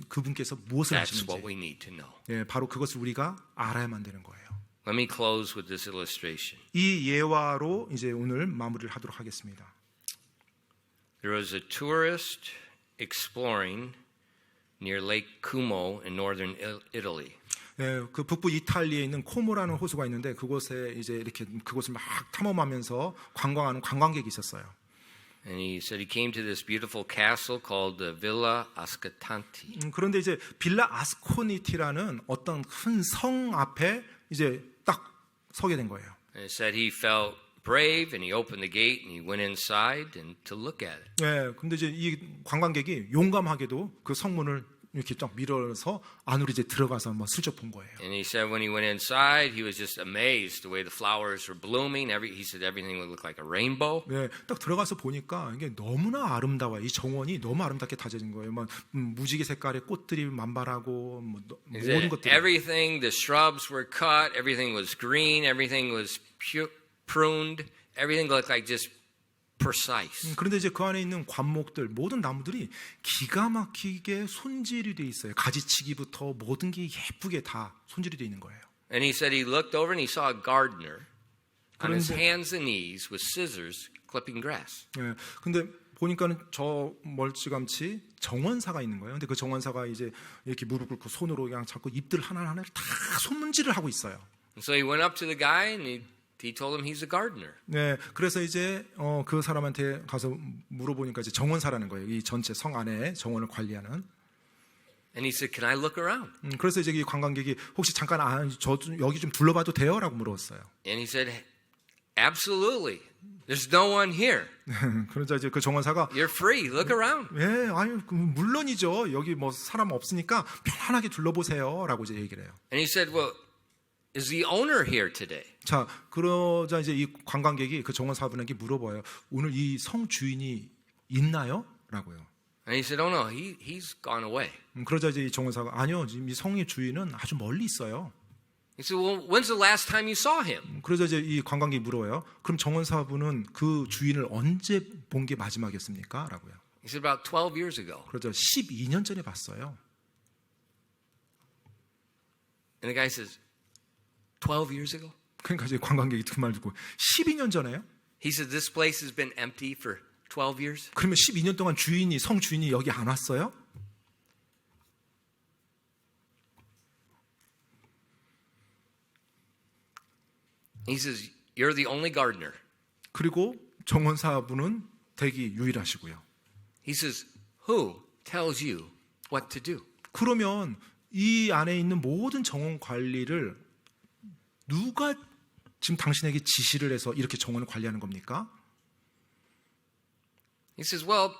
그분께서 무엇을 That's what 하시는지. we need to know. 예, 바로 그것을 우리가 알아야만 되는 거예요. Let me close with this illustration. 이 예화로 이제 오늘 마무리를 하도록 하겠습니다. There was a tourist exploring near Lake Como in northern Italy. 예, 그 북부 이탈리아에 있는 코모라는 호수가 있는데 그곳에 이제 이렇게 그곳을 막 탐험하면서 관광하는 관광객이 있었어요. And he said he came to this beautiful castle called the Villa Ascotanti. 그런데 이제 빌라 아스코니티라는 어떤 큰 성 앞에 이제 딱 서게 된 거예요. And it said he felt brave and he opened the gate and he went inside and to look at it. 예, 근데 이제 이 관광객이 용감하게도 그 성문을 이렇게 딱 밀어서 안으로 이제 들어가서 막 슬쩍 본 거예요. And he said when he went inside, he was just amazed the way the flowers were blooming. He said everything would look like a rainbow. 네, 딱 들어가서 보니까 이게 너무나 아름다워요. 이 정원이 너무 아름답게 다져진 거예요. 막 무지개 색깔의 꽃들이 만발하고 뭐 He 모든 said 것들이. everything, the shrubs were cut, everything was green, everything was pruned, everything looked like just precise. 그런데 이제 그 안에 있는 관목들, 모든 나무들이 기가 막히게 손질이 돼 있어요. 가지치기부터 모든 게 예쁘게 다 손질이 돼 있는 거예요. And he said he looked over and he saw a gardener on his 그런데- hands and knees with scissors clipping grass. 예, 근데 보니까는 저 멀찌감치 정원사가 있는 거예요. 근데 그 정원사가 이제 이렇게 무릎 꿇고 손으로 그냥 잡고 잎들 하나하나를 다 손문질을 하고 있어요. And so he went up to the guy and he told him he's a gardener. 네, 그래서 이제 그 사람한테 가서 물어보니까 이제 정원사라는 거예요. 이 전체 성 안에 정원을 관리하는. And he said, "Can I look around?" 그래서 이제 이 관광객이 혹시 잠깐 저 여기 좀 둘러봐도 돼요?라고 물었어요. And he said, "Absolutely. There's no one here. 그러자 이제 그 정원사가 You're free. Look around." 예, 아유 물론이죠. 여기 뭐 사람 없으니까 편안하게 둘러보세요라고 이제 얘기를 해요. And he said, "Well, is the owner here today?" 자, 그러자 이제 이 관광객이 그 정원사분에게 물어봐요. 오늘 이 성 주인이 있나요?라고요. And he said, "Oh no, he's gone away." 그러자 이제 이 정원사가 아니요, 지금 이 성의 주인은 아주 멀리 있어요. He said, well, when's the last time you saw him? 그래서 이제 이 관광객이 물어요. 그럼 정원사분은 그 주인을 언제 본 게 마지막이었습니까? 라고요. He said, about 12 years ago. 그러죠. 12년 전에 봤어요. And the guy says, 12 years ago? 그러니까 이제 관광객이 그 말 듣고 12년 전에요? He said, this place has been empty for 12 years? 그러면 12년 동안 성 주인이 여기 안 왔어요? He says, you're the only gardener. 그리고 정원사분은 되게 유일하시고요. He says, who tells you what to do? 그러면 이 안에 있는 모든 정원 관리를 누가 지금 당신에게 지시를 해서 이렇게 정원을 관리하는 겁니까? He says, well,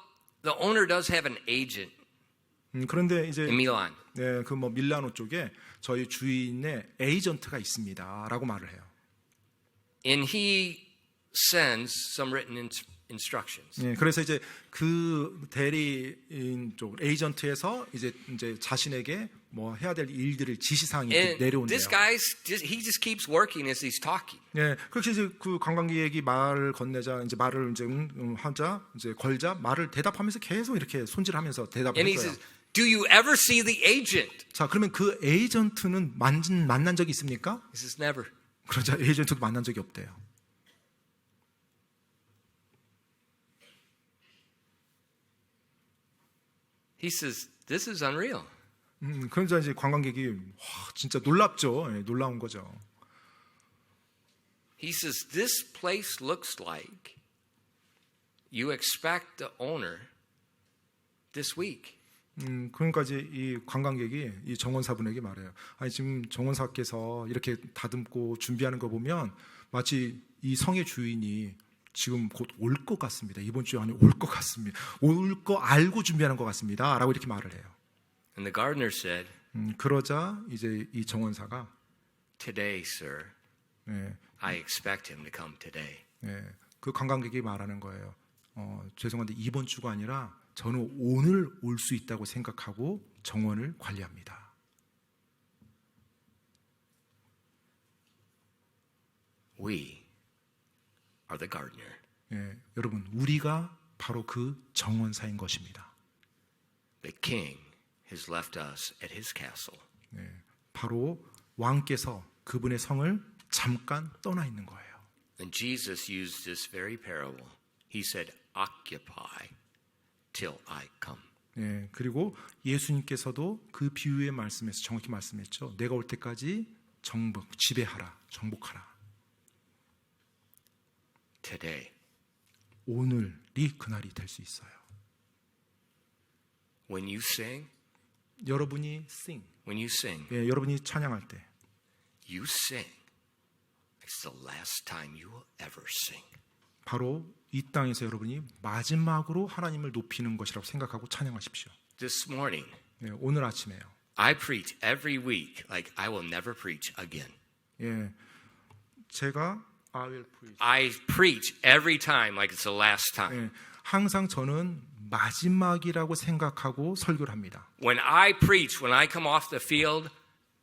the owner does have an agent 그런데 이제 in Milan. 네, 그 뭐 밀라노 쪽에 저희 주인의 에이전트가 있습니다라고 말을 해요. And he sends some written instructions. 네, 그래서 이제 그 대리인 쪽 에이전트에서 이제 자신에게 뭐 해야 될 일들을 지시사항이 And 내려온대요. this guy, he just keeps working as he's talking. 네, 그렇게 이제 그 관광객이 말을 건네자 이제 말을 이제 하자 이제 걸자 말을 대답하면서 계속 이렇게 손질하면서 대답을 And he 해줘요. says, do you ever see the agent? 자, 그러면 그 에이전트는 만난 적이 있습니까? He says, never. 그러자 에이전트도 만난 적이 없대요. He says, this is unreal. 그러자 이제 관광객이 와, 진짜 놀랍죠. 예, 놀라운 거죠. He says, this place looks like you expect the owner this week. 그러니까 이제 이 관광객이 이 정원사분에게 말해요. 아니 지금 정원사께서 이렇게 다듬고 준비하는 거 보면 마치 이 성의 주인이 지금 곧 올 것 같습니다. 이번 주 안에 올 것 같습니다. 올 거 알고 준비하는 것 같습니다. 라고 이렇게 말을 해요. And the gardener said, 그러자 이제 이 정원사가 today, sir, 예, I expect him to come today. 예, 그 관광객이 말하는 거예요. 죄송한데 이번 주가 아니라 저는 오늘 올 수 있다고 생각하고 정원을 관리합니다. We are the gardener. 예, 여러분 우리가 바로 그 정원사인 것입니다. The king has left us at his castle. 예, 바로 왕께서 그분의 성을 잠깐 떠나 있는 거예요. And Jesus used this very parable. He said, occupy till I come. 예, 그리고 예수님께서도 그 비유의 말씀에서 정확히 말씀했죠. 내가 올 때까지 지배하라, 정복하라. Today. 오늘이 그날이 될 수 있어요. When you sing, 여러분이 sing, when you sing, 예, 여러분이 찬양할 때 you sing. It's the last time you will ever sing. 바로 이 땅에서 여러분이 마지막으로 하나님을 높이는 것이라고 생각하고 찬양하십시오. This morning, 예, 오늘 아침에요. I preach every week like I will never preach again. 예, 제가 I preach every time like it's the last time. 예, 항상 저는 마지막이라고 생각하고 설교를 합니다. When I preach, when I come off the field,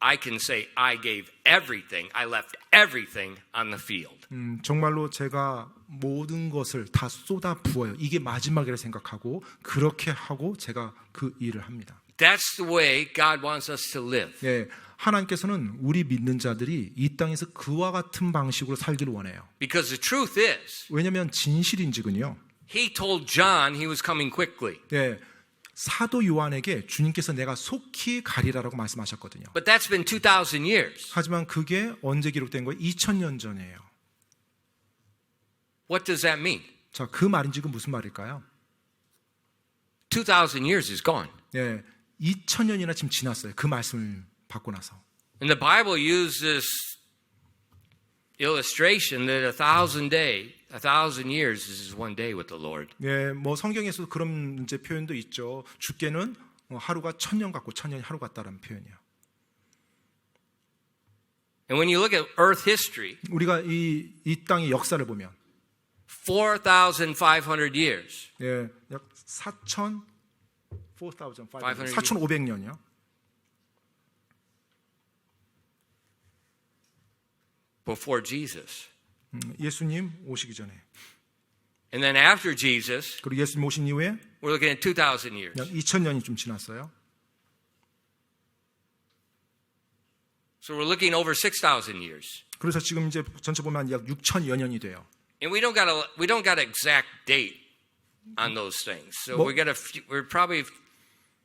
I can say I gave everything. I left everything on the field. 정말로 제가 모든 것을 다 쏟아 부어요. 이게 마지막이라 생각하고 그렇게 하고 제가 그 일을 합니다. That's the way God wants us to live. 예, 하나님께서는 우리 믿는 자들이 이 땅에서 그와 같은 방식으로 살기를 원해요. Because the truth is, 왜냐하면 진실인지군요. he told John he was coming quickly. 예, 사도 요한에게 주님께서 내가 속히 가리라라고 말씀하셨거든요. But that's been 2,000 years. 하지만 그게 언제 기록된 거예요? 2000년 전이에요. What does that mean? 자, 그 말인 지금 무슨 말일까요? 2,000 years is gone. 예, 2000년이나 지금 지났어요. 그 말씀을 받고 나서. And the Bible uses this illustration that 1,000 years is one day with the Lord. 예, 뭐 성경에서도 그런 이제 표현도 있죠. 주께는 하루가 1000년 같고 1000년이 하루 같다라는 표현이요. And when you look at earth history, 우리가 이 땅의 역사를 보면 4,500 years. 예, 약 4,500년이요. before Jesus. 예수님 오시기 전에 And then after Jesus, 그리고 예수님 오신 이후에 we're looking at 2,000 years. 약 2000년이 좀 지났어요. So we're looking over 6,000 years. 그래서 지금 이제 전체 보면 약 6000여 년이 돼요. And we don't got an exact date on those things. So 뭐- we're probably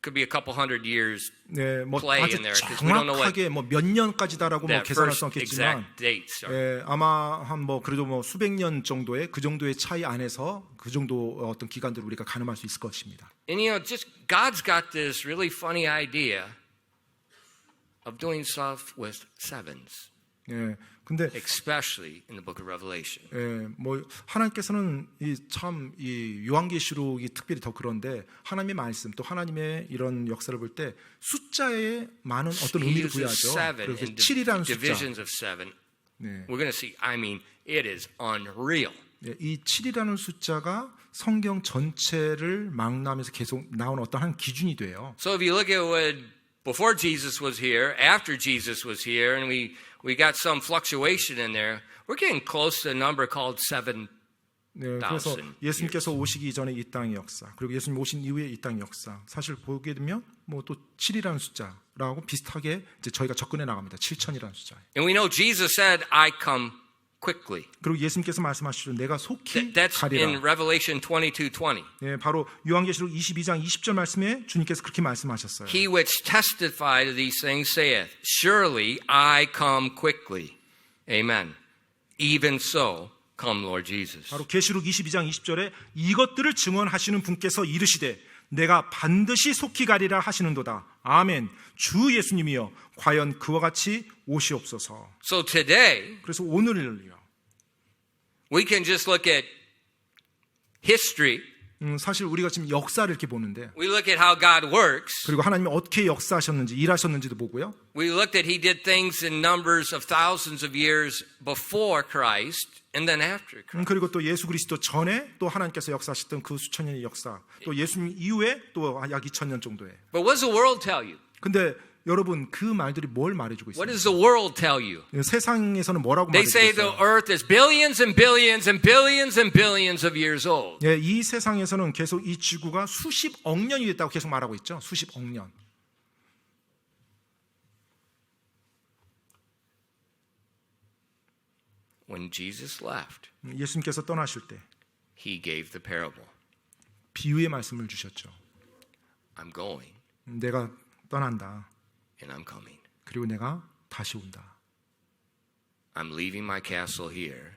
could be a couple hundred years 네, 뭐 play 아주 in there, 'cause we don't know what 정확하게 뭐 몇 년까지다라고 뭐 that 계산할 first 수 없겠지만 exact dates are. 예, 아마 한 뭐 그래도 뭐 수백 년 정도의 그 정도의 차이 안에서 그 정도 어떤 기간들을 우리가 가늠할 수 있을 것입니다. And you know, just God's got this really funny idea of doing stuff with sevens, 예, 근데 especially in the book of Revelation. 예, 뭐 하나님께서는 이 요한계시록이 특별히 더 그런데 하나님의 말씀 또 하나님의 이런 역사를 볼 때 숫자에 많은 어떤 He 의미를 uses 부여하죠. seven 그래서 and 7이라는 숫자, divisions of seven. 네, We're going to see. I mean, it is unreal. 예, 이 7이라는 숫자가 성경 전체를 망라하면서 계속 나오는 어떤 한 기준이 돼요. So if you look at what before Jesus was here, after Jesus was here, and we got some fluctuation in there, we're getting close to a number called 7. 네, 그래서 1000 예수님께서 오시기 전에 이 땅의 역사, 그리고 예수님 오신 이후에 이 땅의 역사, 사실 보게 되면 뭐 또 7이라는 숫자라고 비슷하게 이제 저희가 접근해 나갑니다. 7000이라는 숫자. And we know Jesus said, I come quickly. 그리고 예수님께서 말씀하시죠. 내가 속히 That's in 가리라. Revelation 22:20. 예, 바로 요한계시록 22장 20절 말씀에 주님께서 그렇게 말씀하셨어요. He which testified of these things saith, Surely I come quickly. Amen. Even so, come Lord Jesus. 바로 계시록 22장 20절에 이것들을 증언하시는 분께서 이르시되 내가 반드시 속히 가리라 하시는도다. 아멘. 주 예수님이여 과연 그와 같이 오시옵소서. So today, 그래서 오늘을요. we can just look at history. 사실 우리가 지금 역사를 이렇게 보는데 We look at how God works. 그리고 하나님이 어떻게 역사하셨는지 일하셨는지도 보고요. We looked at He did things in numbers of thousands of years before Christ and then after Christ. 그리고 또 예수 그리스도 전에 또 하나님께서 역사하셨던 그 수천 년의 역사, 또 예수님 이후에 또 약 2000년 정도에. But what does the world tell you? 근데 여러분 그 말들이 뭘 말해주고 What 있습니까? does the world tell you? 세상에서는 뭐라고 They 말해주고 say the 있어요? earth is billions and billions and billions and billions of years old. 예, 이 세상에서는 계속 이 지구가 수십억 년이 됐다고 계속 말하고 있죠. 수십억 년. When Jesus left, 예수님께서 떠나실 때 He gave the parable. 비유의 말씀을 주셨죠. I'm going 내가 떠난다. and I'm coming. 그리고 내가 다시 온다. I'm leaving my castle here,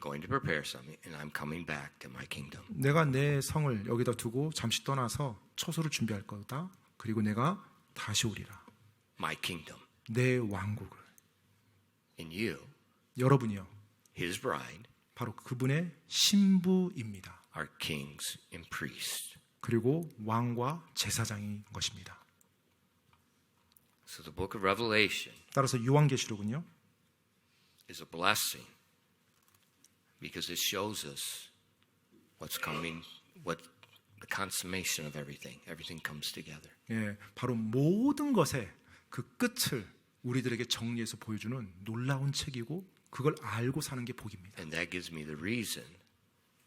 going to prepare something, and I'm coming back to my kingdom. 내가 내 성을 여기다 두고 잠시 떠나서 처소를 준비할 거다. 그리고 내가 다시 오리라. My kingdom. 내 왕국을. And you, 여러분이요. His bride, 바로 그분의 신부입니다. are kings and priests. 그리고 왕과 제사장인 것입니다. So the book of Revelation 따라서 요한계시록은요. is a blessing because it shows us what's coming, what the consummation of everything. Everything comes together. 예, 바로 모든 것의 그 끝을 우리들에게 정리해서 보여주는 놀라운 책이고 그걸 알고 사는 게 복입니다. And that gives me the reason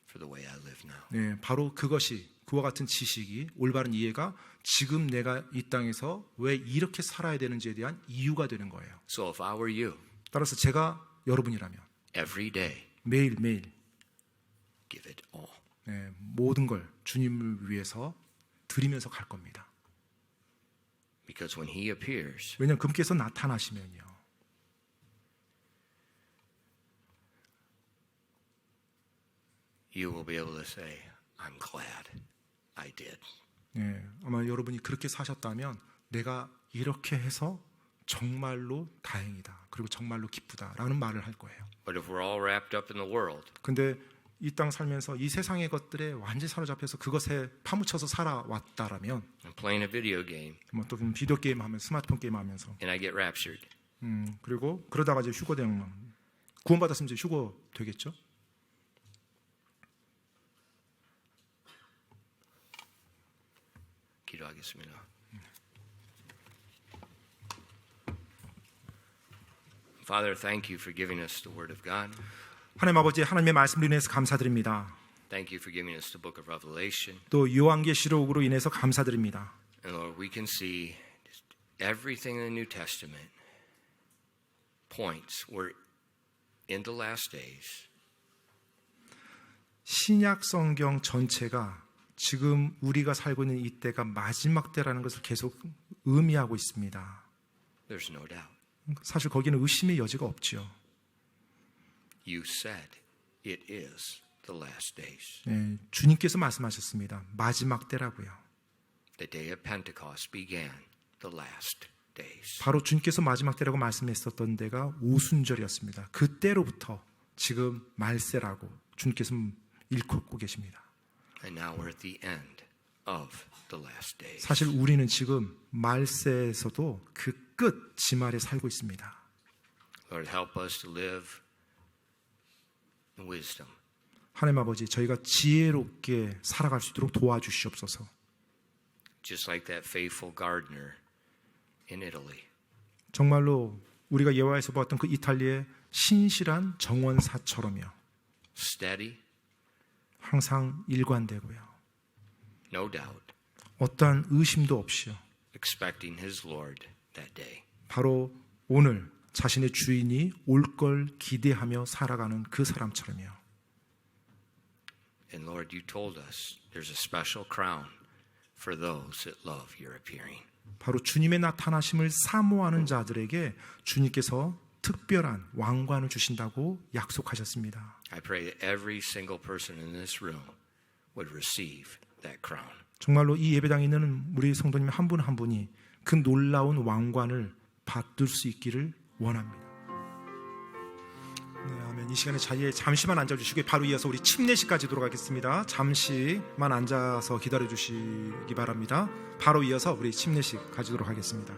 for the way I live now. 예, 바로 그것이 그와 같은 지식이 올바른 이해가 지금 내가 이 땅에서 왜 이렇게 살아야 되는지에 대한 이유가 되는 거예요. So if I were you, 따라서 제가 여러분이라면 every day, 매일매일 give it all. 예, 모든 걸 주님을 위해서 드리면서 갈 겁니다. Because when He appears, 왜냐하면 그분께서 나타나시면요. you will be able to say, I'm glad I did. 예, 아마 여러분이 그렇게 사셨다면 내가 이렇게 해서 정말로 다행이다. 그리고 정말로 기쁘다라는 말을 할 거예요. But if we're all wrapped up in the world, 근데 이 땅 살면서 이 세상의 것들에 완전히 사로잡혀서 그것에 파묻혀서 살아왔다라면 I'm playing a video game 뭐 또 비디오 게임 하면서 스마트폰 게임 하면서 and I get raptured, 그리고 그러다가 이제 휴거 되면 구원받았으면 이제 휴거 되겠죠. 기도하겠습니다. Father, thank you for giving us the Word of God. 하나님 아버지, 하나님의 말씀으로 인해서 감사드립니다. Thank you for giving us the book of Revelation. 또 요한계시록으로 인해서 감사드립니다. And Lord, we can see just everything in the New Testament points we're in the last days. 신약 성경 전체가 지금 우리가 살고 있는 이때가 마지막 때라는 것을 계속 의미하고 있습니다. There's no doubt. 사실 거기는 의심의 여지가 없지요. You said it is the last days. 네, 주님께서 말씀하셨습니다. 마지막 때라고요. The day of Pentecost began the last days. 바로 주님께서 마지막 때라고 말씀했었던 데가 오순절이었습니다. 그때로부터 지금 말세라고 주님께서 일컫고 계십니다. And now we're at the end of the last days. 사실 우리는 지금 말세에서도 그 끝 지말에 살고 있습니다. Lord, help us to live in wisdom. 하나님 아버지, 저희가 지혜롭게 살아갈 수 있도록 도와주시옵소서. Just like that faithful gardener in Italy. 정말로 우리가 예화에서 보았던 그 이탈리아의 신실한 정원사처럼요. Steady, 항상 일관되고요. no doubt, 어떠한 의심도 없이요. expecting his Lord that day. 바로 오늘 자신의 주인이 올 걸 기대하며 살아가는 그 사람처럼요. And Lord, you told us there's a special crown for those that love your appearing. 바로 주님의 나타나심을 사모하는 자들에게 주님께서 특별한 왕관을 주신다고 약속하셨습니다. I pray that every single person in this room would receive that crown. 정말로 이 예배당에 있는 우리 성도님 한 분 한 분이 그 놀라운 왕관을 받을 수 있기를 원합니다. 네, 아멘. 이 시간에 자리에 잠시만 앉아주시고 바로 이어서 우리 침례식까지 돌아가겠습니다. 잠시만 앉아서 기다려주시기 바랍니다. 바로 이어서 우리 침례식 가지도록 하겠습니다.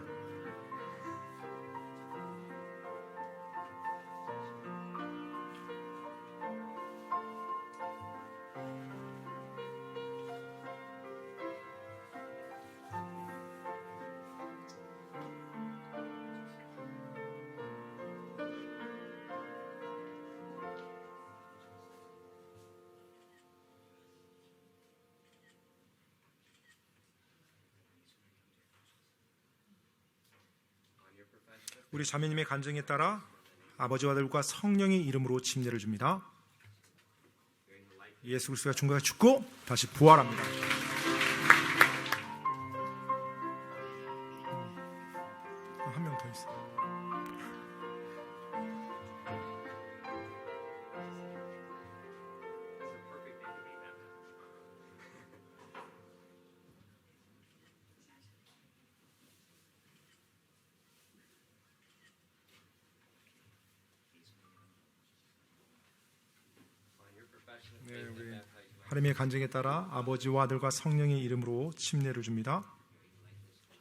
우리 자매님의 간증에 따라 아버지와 아들과 성령의 이름으로 침례를 줍니다. 예수 그리스도가 중간에 죽고 다시 부활합니다. 한 명 더 있어. 네, 우리 하나님의 간증에 따라 아버지와 아들과 성령의 이름으로 침례를 줍니다.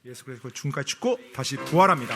예수 그리스도 중간에 죽고 다시 부활합니다.